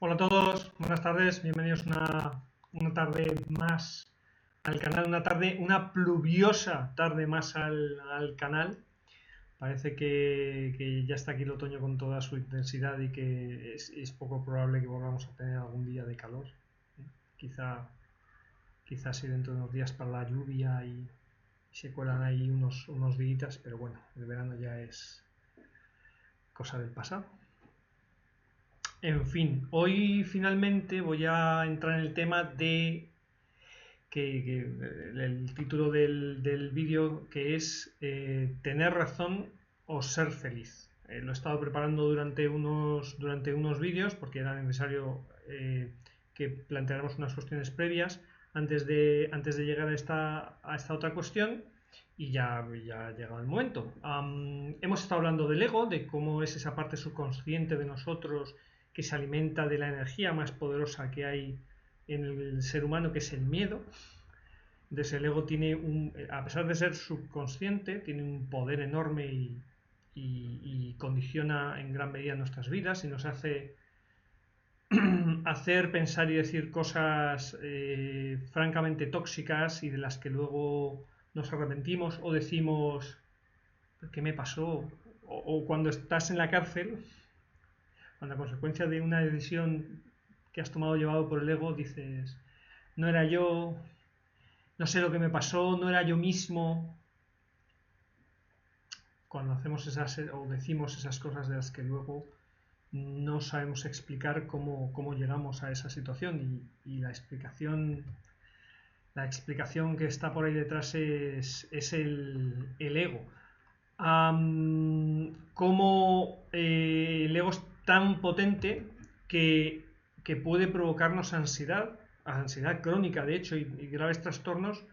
Hola a todos, buenas tardes, bienvenidos una tarde más al canal, una pluviosa tarde más al canal. Parece que ya está aquí el otoño con toda su intensidad y que es poco probable que volvamos a tener algún día de calor. Quizá, quizá sí dentro de unos días para la lluvia y se cuelan ahí unos días, pero bueno, el verano ya es cosa del pasado. En fin, hoy finalmente voy a entrar en el tema de el título del vídeo, que es tener razón o ser feliz. Lo he estado preparando durante unos vídeos porque era necesario que planteáramos unas cuestiones previas antes de llegar a esta otra cuestión, y ya ha llegado el momento. Hemos estado hablando del ego, de cómo es esa parte subconsciente de nosotros que se alimenta de la energía más poderosa que hay en el ser humano, que es el miedo. Entonces el ego a pesar de ser subconsciente, tiene un poder enorme y condiciona en gran medida nuestras vidas y nos hace hacer, pensar y decir cosas francamente tóxicas y de las que luego nos arrepentimos o decimos ¿qué me pasó? O cuando estás en la cárcel, cuando a consecuencia de una decisión que has tomado llevado por el ego dices no era yo, no sé lo que me pasó, no era yo mismo. Cuando hacemos o decimos esas cosas de las que luego no sabemos explicar cómo llegamos a esa situación, y la explicación que está por ahí detrás es el ego. Cómo el ego es tan potente que puede provocarnos ansiedad crónica, de hecho, y graves trastornos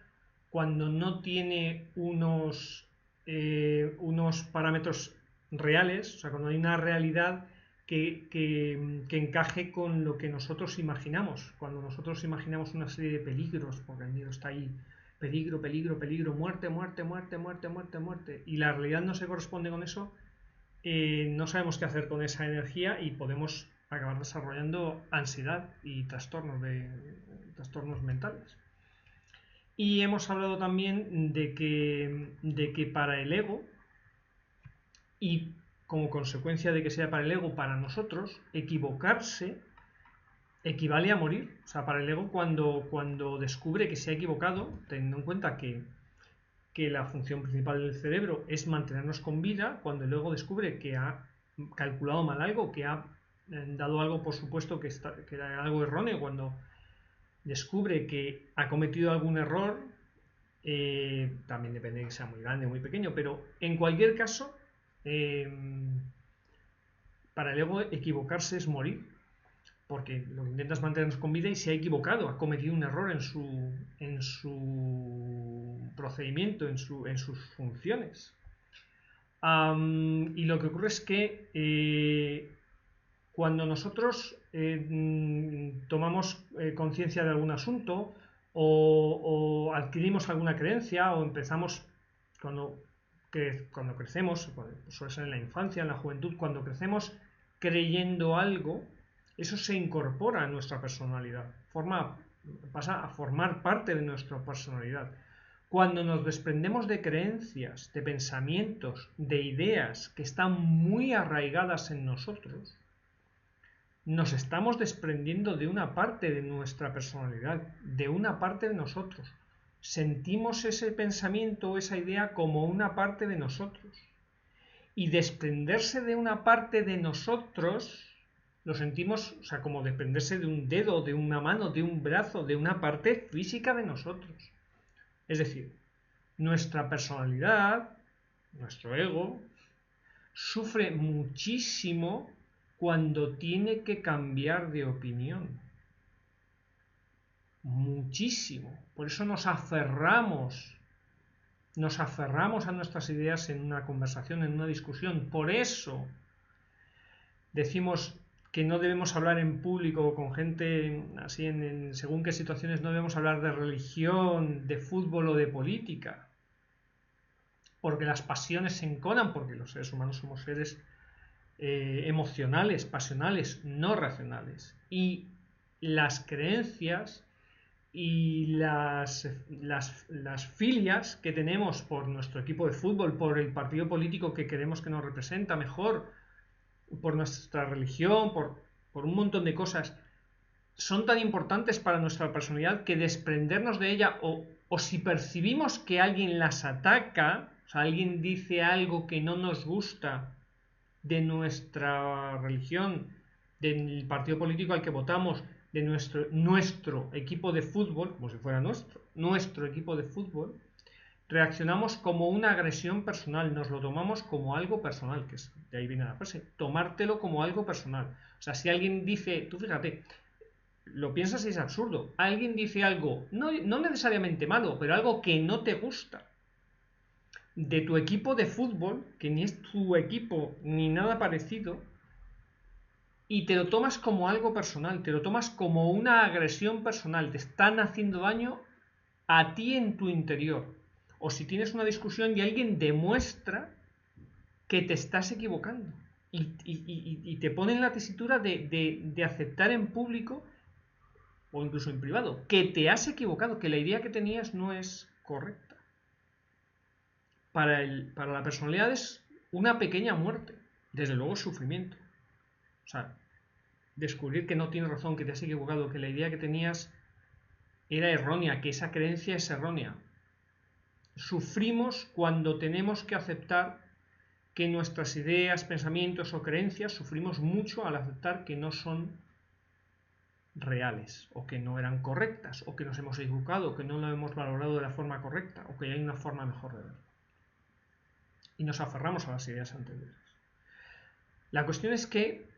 cuando no tiene unos parámetros reales, o sea, cuando hay una realidad que encaje con lo que nosotros imaginamos. Cuando nosotros imaginamos una serie de peligros, porque el miedo está ahí, peligro, peligro, peligro, muerte, muerte, muerte, muerte, muerte, muerte, y la realidad no se corresponde con eso, no sabemos qué hacer con esa energía y podemos acabar desarrollando ansiedad y trastornos mentales. Y hemos hablado también de que para el ego, y como consecuencia de que sea para el ego, para nosotros, equivocarse equivale a morir. O sea, para el ego, cuando descubre que se ha equivocado, teniendo en cuenta que la función principal del cerebro es mantenernos con vida, cuando el ego descubre que ha calculado mal algo, que ha dado algo por supuesto que era algo erróneo, cuando descubre que ha cometido algún error, también depende de que sea muy grande o muy pequeño, pero en cualquier caso, eh, para el ego equivocarse es morir, porque lo que intenta es mantenernos con vida y se ha equivocado, ha cometido un error en su procedimiento, en sus funciones. Y lo que ocurre es que cuando nosotros tomamos conciencia de algún asunto o adquirimos alguna creencia o empezamos cuando crecemos, suele ser en la infancia, en la juventud, cuando crecemos creyendo algo, eso se incorpora a nuestra personalidad, pasa a formar parte de nuestra personalidad. Cuando nos desprendemos de creencias, de pensamientos, de ideas que están muy arraigadas en nosotros, nos estamos desprendiendo de una parte de nuestra personalidad, de una parte de nosotros. Sentimos ese pensamiento o esa idea como una parte de nosotros. Y desprenderse de una parte de nosotros lo sentimos, o sea, como desprenderse de un dedo, de una mano, de un brazo, de una parte física de nosotros. Es decir, nuestra personalidad, nuestro ego, sufre muchísimo cuando tiene que cambiar de opinión. Muchísimo. Por eso nos aferramos a nuestras ideas en una conversación, en una discusión. Por eso decimos que no debemos hablar en público con gente así, según qué situaciones no debemos hablar de religión, de fútbol o de política, porque las pasiones se enconan, porque los seres humanos somos seres emocionales, pasionales, no racionales. Y las creencias y las filias que tenemos por nuestro equipo de fútbol, por el partido político que queremos que nos representa mejor, por nuestra religión, por un montón de cosas, son tan importantes para nuestra personalidad que desprendernos de ella, o si percibimos que alguien las ataca, o sea, alguien dice algo que no nos gusta de nuestra religión, del partido político al que votamos, de nuestro equipo de fútbol, como si fuera nuestro equipo de fútbol, reaccionamos como una agresión personal, nos lo tomamos como algo personal, que es, de ahí viene la frase, tomártelo como algo personal. O sea, si alguien dice, tú fíjate, lo piensas y es absurdo, alguien dice algo, no necesariamente malo, pero algo que no te gusta, de tu equipo de fútbol, que ni es tu equipo ni nada parecido, y te lo tomas como algo personal, te lo tomas como una agresión personal, te están haciendo daño a ti en tu interior. O si tienes una discusión y alguien demuestra que te estás equivocando y te pone en la tesitura de aceptar en público o incluso en privado que te has equivocado, que la idea que tenías no es correcta. Para la personalidad es una pequeña muerte, desde luego sufrimiento. O sea, descubrir que no tienes razón, que te has equivocado, que la idea que tenías era errónea, que esa creencia es errónea. Sufrimos cuando tenemos que aceptar que nuestras ideas, pensamientos o creencias, sufrimos mucho al aceptar que no son reales, o que no eran correctas, o que nos hemos equivocado, o que no lo hemos valorado de la forma correcta, o que hay una forma mejor de verlo. Y nos aferramos a las ideas anteriores. La cuestión es que,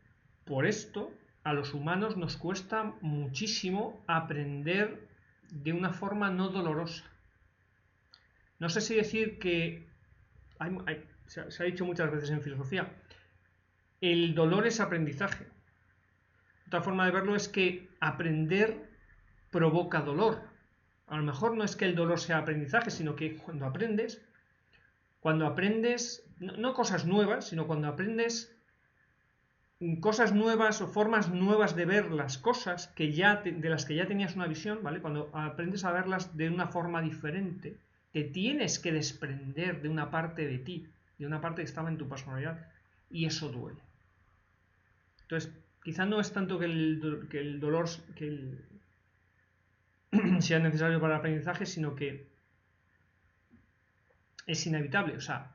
por esto, a los humanos nos cuesta muchísimo aprender de una forma no dolorosa. No sé si decir que se ha dicho muchas veces en filosofía, el dolor es aprendizaje. Otra forma de verlo es que aprender provoca dolor. A lo mejor no es que el dolor sea aprendizaje, sino que cuando aprendes, no cosas nuevas, sino cuando aprendes cosas nuevas o formas nuevas de ver las cosas de las que ya tenías una visión, ¿vale? Cuando aprendes a verlas de una forma diferente, te tienes que desprender de una parte de ti, de una parte que estaba en tu personalidad, y eso duele. Entonces, quizá no es tanto que el dolor sea necesario para el aprendizaje, sino que es inevitable. O sea,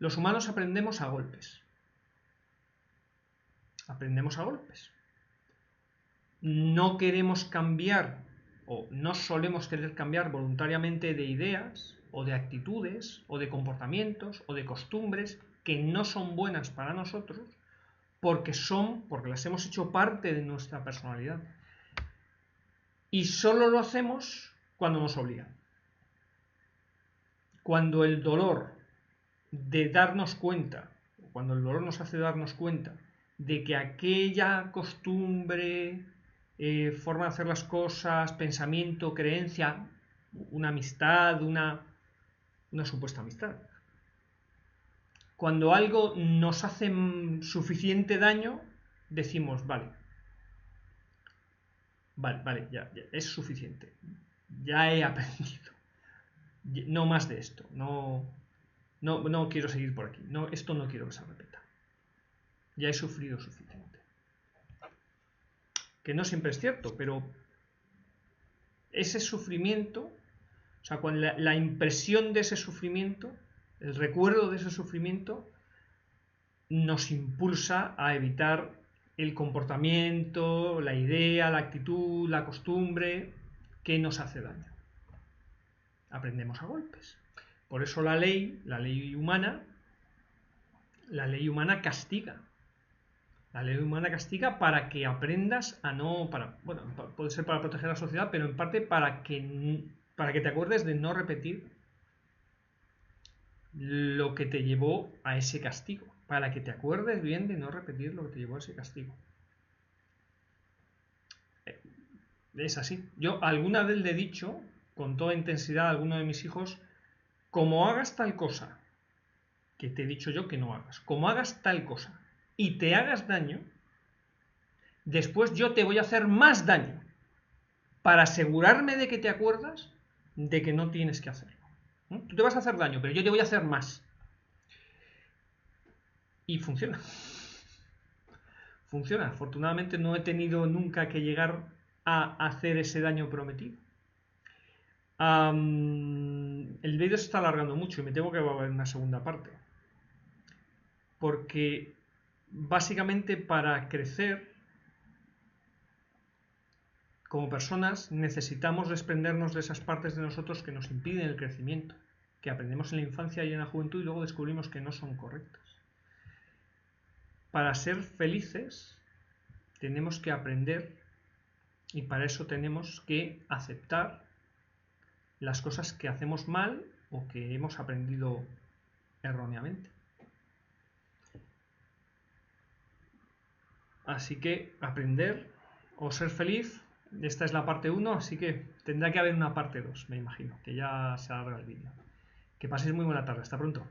los humanos aprendemos a golpes. Aprendemos a golpes. No queremos cambiar, o no solemos querer cambiar voluntariamente de ideas, o de actitudes, o de comportamientos, o de costumbres que no son buenas para nosotros, porque las hemos hecho parte de nuestra personalidad. Y solo lo hacemos cuando nos obligan. Cuando el dolor de darnos cuenta, cuando el dolor nos hace darnos cuenta de que aquella costumbre, forma de hacer las cosas, pensamiento, creencia, una amistad, una supuesta amistad, cuando algo nos hace suficiente daño, decimos, vale, ya, es suficiente, ya he aprendido, no más de esto, no quiero seguir por aquí, esto no quiero que se repita, ya he sufrido suficiente. Que no siempre es cierto, pero ese sufrimiento, o sea, con la impresión de ese sufrimiento, el recuerdo de ese sufrimiento, nos impulsa a evitar el comportamiento, la idea, la actitud, la costumbre que nos hace daño. Aprendemos a golpes. Por eso la ley humana castiga. La ley humana castiga para que aprendas a no... bueno, puede ser para proteger a la sociedad, pero en parte para que te acuerdes de no repetir lo que te llevó a ese castigo. Para que te acuerdes bien de no repetir lo que te llevó a ese castigo. Es así. Yo alguna vez le he dicho, con toda intensidad, a alguno de mis hijos, como hagas tal cosa, que te he dicho yo que no hagas, como hagas tal cosa, y te hagas daño, después yo te voy a hacer más daño para asegurarme de que te acuerdas de que no tienes que hacerlo. Tú te vas a hacer daño, pero yo te voy a hacer más. Y funciona. Funciona. Afortunadamente no he tenido nunca que llegar a hacer ese daño prometido. El vídeo se está alargando mucho y me tengo que volver una segunda parte. Porque básicamente para crecer como personas necesitamos desprendernos de esas partes de nosotros que nos impiden el crecimiento, que aprendemos en la infancia y en la juventud y luego descubrimos que no son correctas. Para ser felices tenemos que aprender y para eso tenemos que aceptar las cosas que hacemos mal o que hemos aprendido erróneamente. Así que aprender o ser feliz, esta es la parte 1, así que tendrá que haber una parte 2, me imagino, que ya se alarga el vídeo. Que paséis muy buena tarde, hasta pronto.